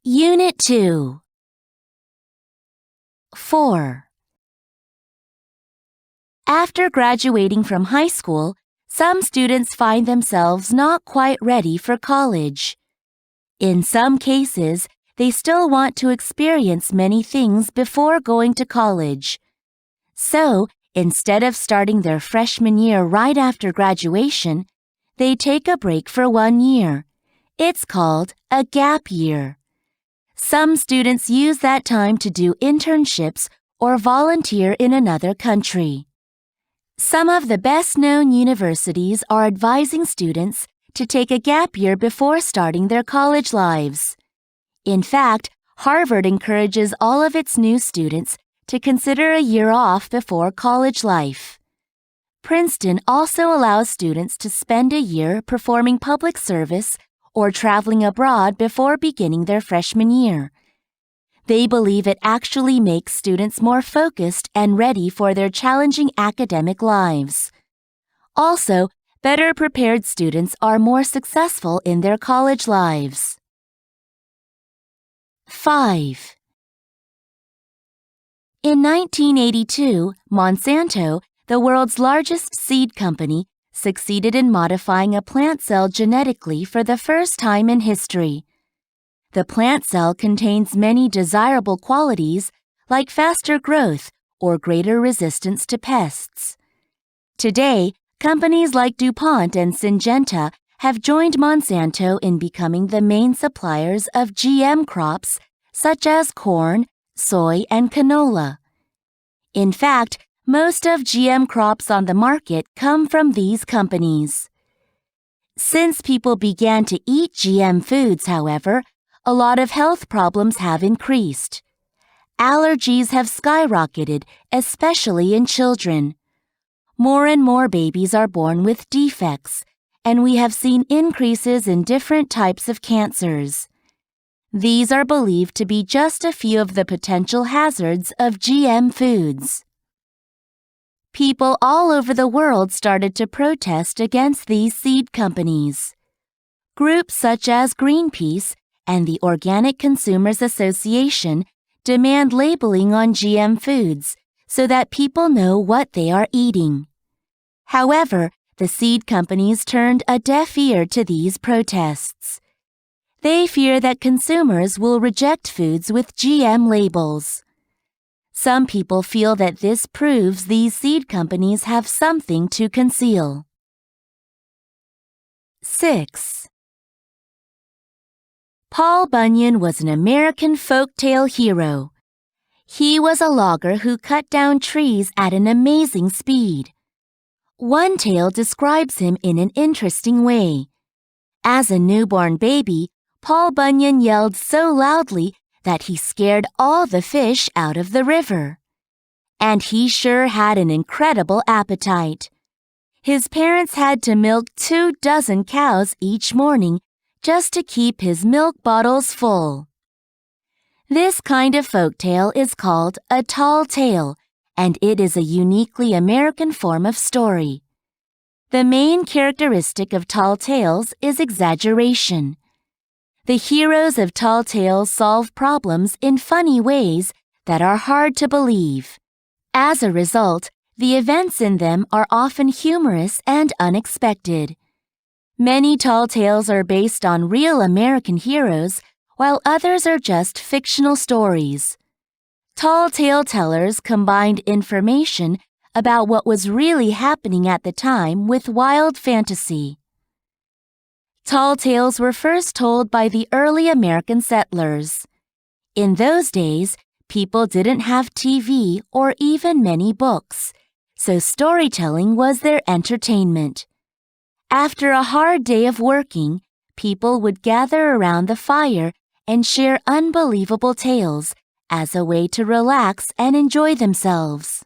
Unit 2. 4. After graduating from high school, some students find themselves not quite ready for college. In some cases, they still want to experience many things before going to college. So, instead of starting their freshman year right after graduation, they take a break for 1 year. It's called a gap year. Some students use that time to do internships or volunteer in another country. Some of the best-known universities are advising students to take a gap year before starting their college lives. In fact, Harvard encourages all of its new students to consider a year off before college life. Princeton also allows students to spend a year performing public service or traveling abroad before beginning their freshman year. They believe it actually makes students more focused and ready for their challenging academic lives. Also, better prepared students are more successful in their college lives. 5. In 1982, Monsanto, the world's largest seed company, succeeded in modifying a plant cell genetically for the first time in history. The plant cell contains many desirable qualities like faster growth or greater resistance to pests. Today, companies like DuPont and Syngenta have joined Monsanto in becoming the main suppliers of GM crops such as corn, soy, and canola. In fact, most of GM crops on the market come from these companies. Since people began to eat GM foods, however, a lot of health problems have increased. Allergies have skyrocketed, especially in children. More and more babies are born with defects, and we have seen increases in different types of cancers. These are believed to be just a few of the potential hazards of GM foods. People all over the world started to protest against these seed companies. Groups such as Greenpeace and the Organic Consumers Association demand labeling on GM foods so that people know what they are eating. However, the seed companies turned a deaf ear to these protests. They fear that consumers will reject foods with GM labels. Some people feel that this proves these seed companies have something to conceal. 6. Paul Bunyan was an American folktale hero. He was a logger who cut down trees at an amazing speed. One tale describes him in an interesting way. As a newborn baby, Paul Bunyan yelled so loudly that he scared all the fish out of the river. And he sure had an incredible appetite. His parents had to milk 24 cows each morning just to keep his milk bottles full. This kind of folktale is called a tall tale, and it is a uniquely American form of story. The main characteristic of tall tales is exaggeration. The heroes of tall tales solve problems in funny ways that are hard to believe. As a result, the events in them are often humorous and unexpected. Many tall tales are based on real American heroes, while others are just fictional stories. Tall tale tellers combined information about what was really happening at the time with wild fantasy. Tall tales were first told by the early American settlers. In those days, people didn't have TV or even many books, so storytelling was their entertainment. After a hard day of working, people would gather around the fire and share unbelievable tales as a way to relax and enjoy themselves.